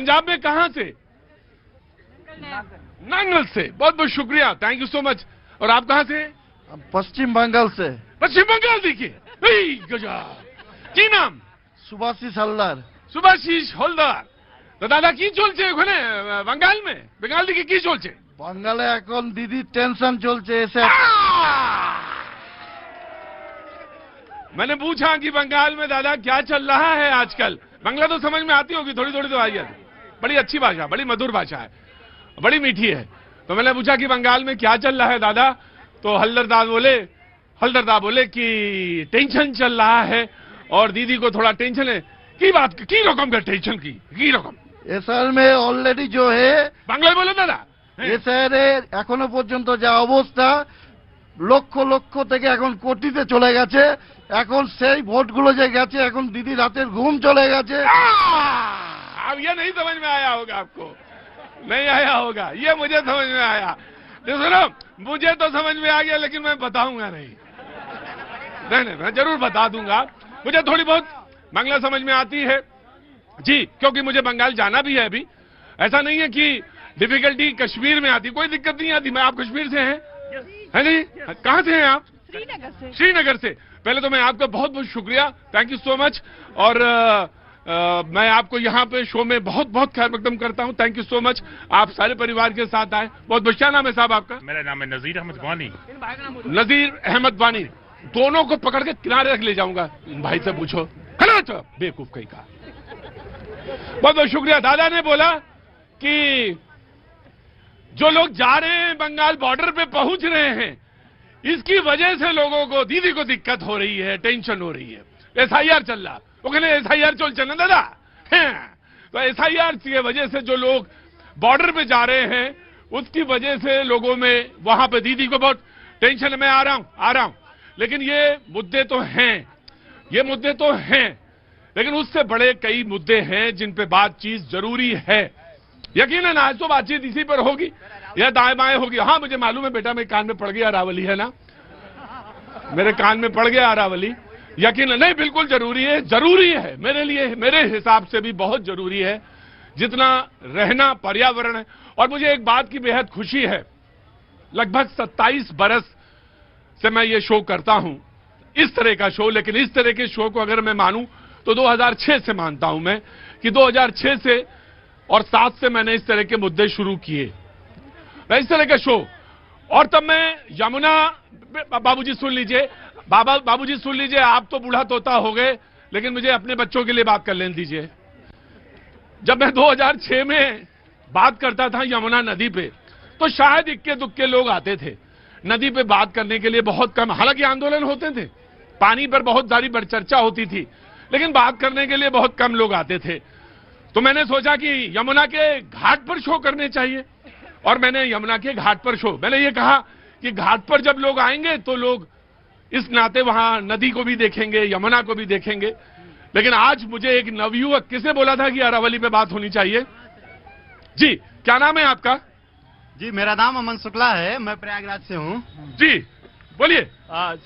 पंजाब में कहां से? नांगल से। बहुत बहुत शुक्रिया, थैंक यू सो मच। और आप कहां से? पश्चिम बंगाल से। पश्चिम बंगाल देखिए, गजब। की नाम? सुभाषिस हलदार। सुभाषिस हलदार। तो दादा की चलছে ওখানে बंगाल में? बंगाल दिखे की चलছে? बंगाले এখন दीदी टेंशन चलছে ऐसे। मैंने पूछा कि बंगाल में दादा क्या चल रहा है आजकल। बांग्ला तो समझ में आती होगी, थोड़ी थोड़ी तो आई जाती। बड़ी अच्छी भाषा, बड़ी मधुर भाषा है, बड़ी मीठी है। तो मैंने पूछा कि बंगाल में क्या चल रहा है दादा, तो हलदरदार बोले कि टेंशन चल रहा है और दीदी को थोड़ा टेंशन है। की बात की रकम का टेंशन की रकम এ শহর में অলরেডি जो है বাংলায় বলে দাদা। এ শহরে এখনো পর্যন্ত যা অবস্থা লক্ষ লক্ষ থেকে এখন কোটিতে চলে গেছে। এখন সেই ভোটগুলো যে গেছে এখন দিদি রাতের ঘুম চলে গেছে। अब ये नहीं समझ में आया होगा आपको, नहीं आया होगा, ये मुझे समझ में आया। सुनो, मुझे तो समझ में आ गया लेकिन मैं बताऊंगा नहीं, मैं जरूर बता दूंगा। मुझे थोड़ी बहुत बांग्ला समझ में आती है जी, क्योंकि मुझे बंगाल जाना भी है अभी। ऐसा नहीं है कि डिफिकल्टी कश्मीर में आती, कोई दिक्कत नहीं आती। मैं आप कश्मीर से हैं, है नहीं? कहां से हैं आप? श्रीनगर से। पहले तो मैं आपका बहुत बहुत शुक्रिया, थैंक यू सो मच। और मैं आपको यहाँ पे शो में बहुत बहुत खैर मकदम करता हूँ, थैंक यू सो मच। आप सारे परिवार के साथ आए, बहुत बहुत। क्या नाम है साहब आपका? मेरा नाम है नजीर अहमद वानी। नजीर अहमद वानी। दोनों को पकड़ के किनारे रख ले जाऊंगा, भाई से पूछो। बेवकूफ कहीं का। बहुत बहुत शुक्रिया। दादा ने बोला कि जो लोग जा रहे हैं बंगाल बॉर्डर पे पहुंच रहे हैं, इसकी वजह से लोगों को, दीदी को दिक्कत हो रही है, टेंशन हो रही है। एसआईआर चल रहा, वो कहने एसआईआर चल ना दादा। तो एसआईआर की वजह से जो लोग बॉर्डर पे जा रहे हैं, उसकी वजह से लोगों में वहां पे दीदी को बहुत टेंशन है। मैं आ रहा हूं। लेकिन ये मुद्दे तो हैं, लेकिन उससे बड़े कई मुद्दे हैं जिन पे बातचीत जरूरी है। यकीनन आज तो बातचीत इसी पर होगी या दाएं बाएं होगी। हाँ, मुझे मालूम है बेटा, मेरे कान में पड़ गया अरावली, है ना? मेरे कान में पड़ गया अरावली। यकीन नहीं, बिल्कुल जरूरी है मेरे लिए, मेरे हिसाब से भी बहुत जरूरी है जितना रहना पर्यावरण है। और मुझे एक बात की बेहद खुशी है, लगभग 27 बरस से मैं ये शो करता हूं, इस तरह का शो। लेकिन इस तरह के शो को अगर मैं मानूं तो 2006 से मानता हूं मैं, कि 2006 से और 7 से मैंने इस तरह के मुद्दे शुरू किए, इस तरह का शो। और तब मैं यमुना, बाबूजी सुन लीजिए, बाबूजी सुन लीजिए, आप तो बूढ़ा तोता हो गए, लेकिन मुझे अपने बच्चों के लिए बात कर लेने दीजिए। जब मैं 2006 में बात करता था यमुना नदी पे, तो शायद इक्के दुक्के लोग आते थे नदी पे बात करने के लिए, बहुत कम। हालांकि आंदोलन होते थे, पानी पर बहुत सारी चर्चा होती थी, लेकिन बात करने के लिए बहुत कम लोग आते थे। तो मैंने सोचा कि यमुना के घाट पर शो करने चाहिए, और मैंने यमुना के घाट पर शो, मैंने ये कहा कि घाट पर जब लोग आएंगे तो लोग इस नाते वहां नदी को भी देखेंगे, यमुना को भी देखेंगे। लेकिन आज मुझे एक नवयुवक, किसने बोला था कि अरावली पे बात होनी चाहिए? जी, क्या नाम है आपका? जी, मेरा नाम अमन शुक्ला है, मैं प्रयागराज से हूँ। जी बोलिए।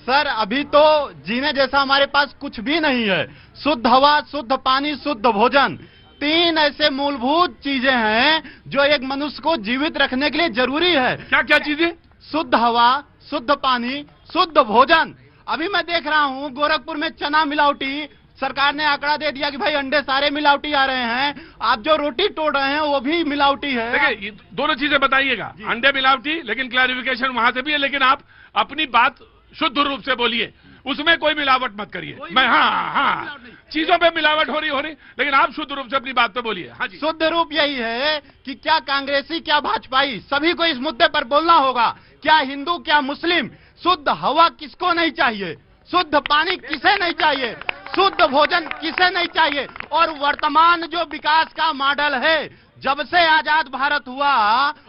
सर, अभी तो जीने जैसा हमारे पास कुछ भी नहीं है। शुद्ध हवा, शुद्ध पानी, शुद्ध भोजन, 3 ऐसे मूलभूत चीजें हैं जो एक मनुष्य को जीवित रखने के लिए जरूरी है। क्या क्या चीजें? शुद्ध हवा, शुद्ध पानी, शुद्ध भोजन। अभी मैं देख रहा हूँ गोरखपुर में चना मिलावटी, सरकार ने आंकड़ा दे दिया कि भाई अंडे सारे मिलावटी आ रहे हैं। आप जो रोटी तोड़ रहे हैं वो भी मिलावटी है। देखिए, दोनों चीजें बताइएगा, अंडे मिलावटी, लेकिन क्लैरिफिकेशन वहां से भी है। लेकिन आप अपनी बात शुद्ध रूप से बोलिए, उसमें कोई मिलावट मत करिए। मैं हाँ, चीजों पे मिलावट हो रही, लेकिन आप शुद्ध रूप से अपनी बात पे बोलिए। हाँ जी। शुद्ध रूप यही है कि क्या कांग्रेसी, क्या भाजपाई, सभी को इस मुद्दे पर बोलना होगा। क्या हिंदू, क्या मुस्लिम, शुद्ध हवा किसको नहीं चाहिए? शुद्ध पानी किसे नहीं चाहिए? शुद्ध भोजन किसे नहीं चाहिए? और वर्तमान जो विकास का मॉडल है, जब से आजाद भारत हुआ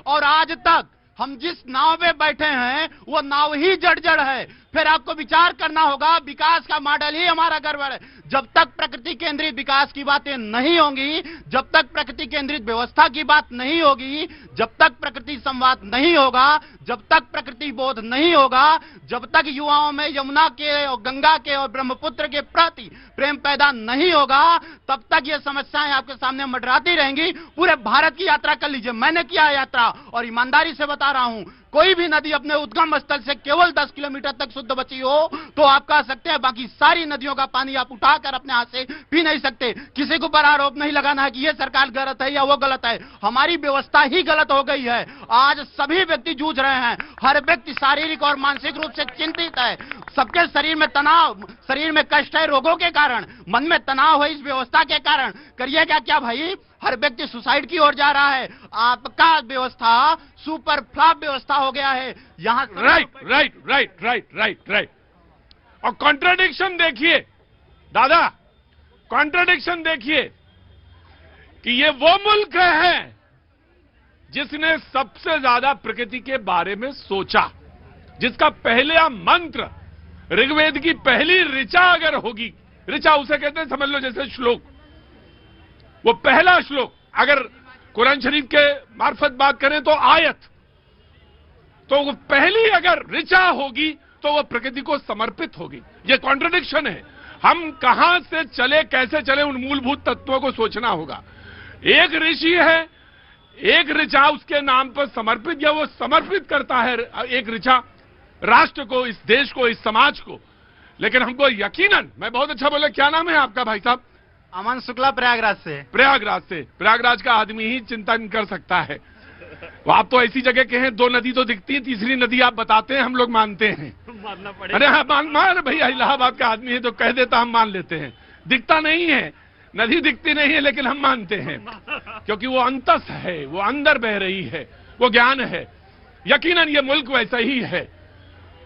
और आज तक हम जिस नाव में बैठे हैं वो नाव ही जर्जर है। फिर आपको विचार करना होगा विकास का मॉडल ही हमारा गड़बड़ है। जब तक प्रकृति केंद्रित विकास की बातें नहीं होंगी, जब तक प्रकृति केंद्रित व्यवस्था की बात नहीं होगी, जब तक प्रकृति संवाद नहीं होगा, जब तक प्रकृति बोध नहीं होगा, जब तक युवाओं में यमुना के और गंगा के और ब्रह्मपुत्र के प्रति प्रेम पैदा नहीं होगा, तब तक ये समस्याएं आपके सामने मंडराती रहेंगी। पूरे भारत की यात्रा कर लीजिए, मैंने किया यात्रा और ईमानदारी से बता रहा हूं, कोई भी नदी अपने उद्गम स्थल से केवल 10 किलोमीटर तक शुद्ध बची हो तो आप कह सकते हैं, बाकी सारी नदियों का पानी आप उठाकर अपने हाथ से पी नहीं सकते। किसी के ऊपर आरोप नहीं लगाना है कि ये सरकार गलत है या वो गलत है, हमारी व्यवस्था ही गलत हो गई है। आज सभी व्यक्ति जूझ रहे हैं, हर व्यक्ति शारीरिक और मानसिक रूप से चिंतित है, सबके शरीर में तनाव, शरीर में कष्ट है रोगों के कारण, मन में तनाव है इस व्यवस्था के कारण। करिएगा क्या भाई, हर व्यक्ति सुसाइड की ओर जा रहा है। आपका व्यवस्था सुपर फ्लॉप व्यवस्था हो गया है यहां। राइट। और कॉन्ट्राडिक्शन देखिए दादा, कॉन्ट्राडिक्शन देखिए कि ये वो मुल्क है जिसने सबसे ज्यादा प्रकृति के बारे में सोचा, जिसका पहला मंत्र ऋग्वेद की पहली ऋचा अगर होगी, ऋचा उसे कहते हैं समझ लो जैसे श्लोक, वो पहला श्लोक अगर कुरान शरीफ के मार्फत बात करें तो आयत, तो वो पहली अगर ऋचा होगी तो वो प्रकृति को समर्पित होगी। ये कॉन्ट्रडिक्शन है। हम कहां से चले, कैसे चले, उन मूलभूत तत्वों को सोचना होगा। एक ऋषि है, एक ऋचा उसके नाम पर समर्पित, या वो समर्पित करता है एक ऋचा राष्ट्र को, इस देश को, इस समाज को। लेकिन हमको यकीनन, मैं बहुत अच्छा बोला, क्या नाम है आपका भाई साहब? अमन शुक्ला, प्रयागराज से। प्रयागराज का आदमी ही चिंतन कर सकता है। आप तो ऐसी जगह के हैं, दो नदी तो दिखती है, तीसरी नदी आप बताते हैं, हम लोग मानते हैं। मानना पड़ेगा। अरे हाँ, मान भैया, इलाहाबाद का आदमी है तो कह देता, हम मान लेते हैं। दिखता नहीं है, नदी दिखती नहीं है, लेकिन हम मानते हैं क्योंकि वो अंतस है, वो अंदर बह रही है, वो ज्ञान है। यकीनन ये मुल्क वैसा ही है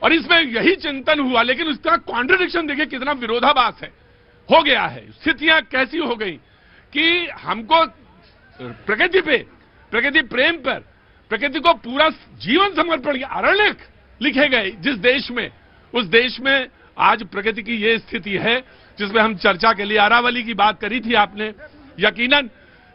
और इसमें यही चिंतन हुआ। लेकिन उसका कॉन्ट्रडिक्शन देखिए, कितना विरोधाभास है, हो गया है। स्थितियां कैसी हो गई कि हमको प्रकृति पे, प्रकृति प्रेम पर, प्रकृति को पूरा जीवन समर्पण किया, अरण्यक लिखे गए जिस देश में, उस देश में आज प्रकृति की ये स्थिति है जिसमें हम चर्चा के लिए अरावली की बात करी थी आपने। यकीनन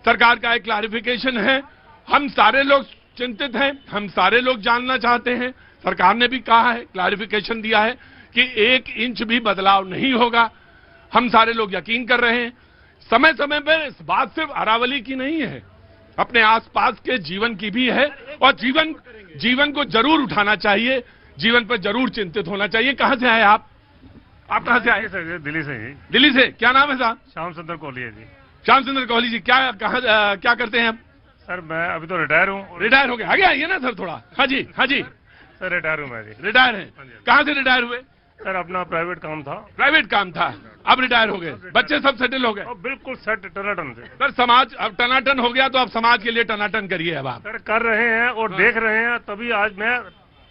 सरकार का एक क्लैरिफिकेशन है, हम सारे लोग चिंतित हैं, हम सारे लोग जानना चाहते हैं। सरकार ने भी कहा है, क्लैरिफिकेशन दिया है कि 1 इंच भी बदलाव नहीं होगा। हम सारे लोग यकीन कर रहे हैं। समय समय पर इस बात सिर्फ अरावली की नहीं है, अपने आसपास के जीवन की भी है और जीवन को जरूर उठाना चाहिए, जीवन पर जरूर चिंतित होना चाहिए। कहां से आए आप कहां से आए? दिल्ली से ही। दिल्ली से। क्या नाम है साहब? श्याम सुंदर कोहली है जी। श्याम सुंदर कोहली जी, क्या करते हैं आप? सर मैं अभी तो रिटायर हूँ। रिटायर हो गए? आगे आइए ना सर थोड़ा। हाँ जी सर रिटायर हूँ मैं जी। रिटायर है? कहाँ से रिटायर हुए? सर अपना प्राइवेट काम था। प्राइवेट काम था, अब रिटायर हो गए। बच्चे सब सेटल हो गए? बिल्कुल सेट, टनाटन से। सर समाज अब टनाटन हो गया तो आप समाज के लिए टनाटन करिए अब आप। सर कर रहे हैं और देख रहे हैं, तभी आज मैं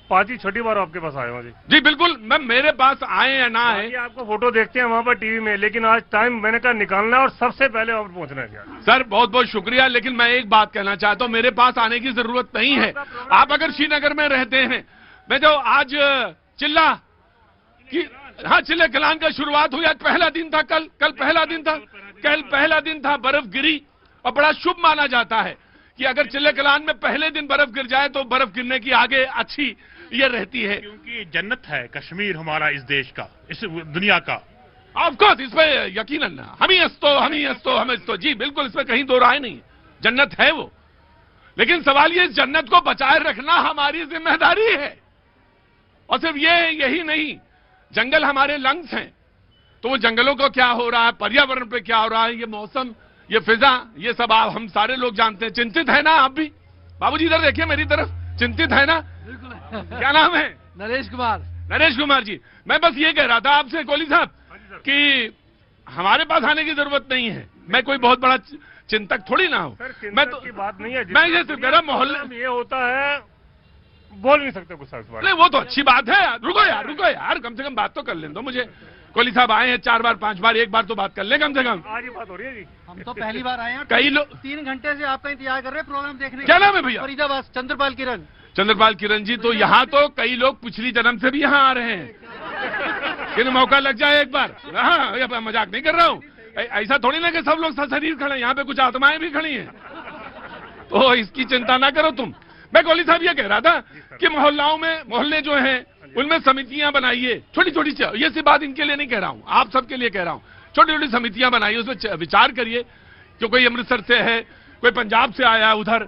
5वीं 6ठी बार आपके पास आया हूँ जी। जी बिल्कुल, मैं मेरे पास आए या ना आए, आपको फोटो देखते हैं वहाँ पर टीवी में, लेकिन आज टाइम मैंने कहा निकालना है और सबसे पहले वहाँ पर पहुँचना है। सर बहुत बहुत शुक्रिया, लेकिन मैं एक बात कहना चाहता हूँ, मेरे पास आने की जरूरत नहीं है। आप अगर श्रीनगर में रहते हैं, मैं जो आज चिल्ला की, हाँ चिल्ले कलान का शुरुआत हुई, आज पहला दिन था, कल पहला दिन था, कल पहला दिन था, बर्फ गिरी और बड़ा शुभ माना जाता है कि अगर चिल्ले कलान में पहले दिन बर्फ गिर जाए तो बर्फ गिरने की आगे अच्छी ये रहती है, क्योंकि जन्नत है कश्मीर हमारा, इस देश का, इस दुनिया का। ऑफ कोर्स इस पे यकीनन हम ही हस्तो जी बिल्कुल, इसमें कहीं दो राय नहीं, जन्नत है वो। लेकिन सवाल ये, जन्नत को बचाए रखना हमारी जिम्मेदारी है। और सिर्फ यही नहीं, जंगल हमारे लंग्स हैं, तो वो जंगलों को क्या हो रहा है, पर्यावरण पे क्या हो रहा है, ये मौसम, ये फिजा, ये सब आप हम सारे लोग जानते हैं। चिंतित है ना आप भी? बाबूजी इधर देखिए मेरी तरफ, चिंतित है ना? क्या नाम है? नरेश कुमार जी। मैं बस ये कह रहा था आपसे कोहली साहब कि हमारे पास आने की जरूरत नहीं है, मैं कोई बहुत बड़ा चिंतक थोड़ी ना हूं। मैं तो की बात नहीं है, मैं ये सिर्फ मेरा मोहल्ले में ये होता है, बोल नहीं सकते कुछ इस बारे। नहीं वो तो अच्छी बात है, रुको यार कम से कम बात तो कर लें दो मुझे। कोहली साहब आए हैं 4 बार 5 बार, एक बार तो बात कर ले कम से कम। आज ही बात हो रही है जी। हम तो पहली बार आए हैं, कई लोग 3 घंटे से आपका इंतजार कर रहे हैं प्रोग्राम देखने। क्या नाम है भैया? फरीदाबाद, चंद्रपाल किरण। चंद्रपाल किरण जी, तो यहाँ तो कई लोग पिछली जन्म से भी यहाँ आ रहे हैं, लेकिन मौका लग जाए एक बार। हाँ, ये मजाक नहीं कर रहा हूँ। ऐसा थोड़ी ना कि सब लोग सशरीर खड़े हैं, यहाँ पे कुछ आत्माएं भी खड़ी हैं, तो इसकी चिंता ना करो तुम। मैं कोहली साहब ये कह रहा था कि मोहल्ले जो हैं उनमें समितियां बनाइए, छोटी छोटी, ये सी बात इनके लिए नहीं कह रहा हूं, आप सबके लिए कह रहा हूं। छोटी छोटी समितियां बनाइए, उसमें विचार करिए कि कोई अमृतसर से है, कोई पंजाब से आया उधर,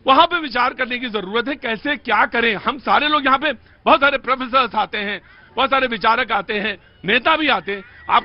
वहां पे विचार करने की जरूरत है, कैसे क्या करें। हम सारे लोग यहाँ पे, बहुत सारे प्रोफेसर्स आते हैं, बहुत सारे विचारक आते हैं, नेता भी आते हैं। आप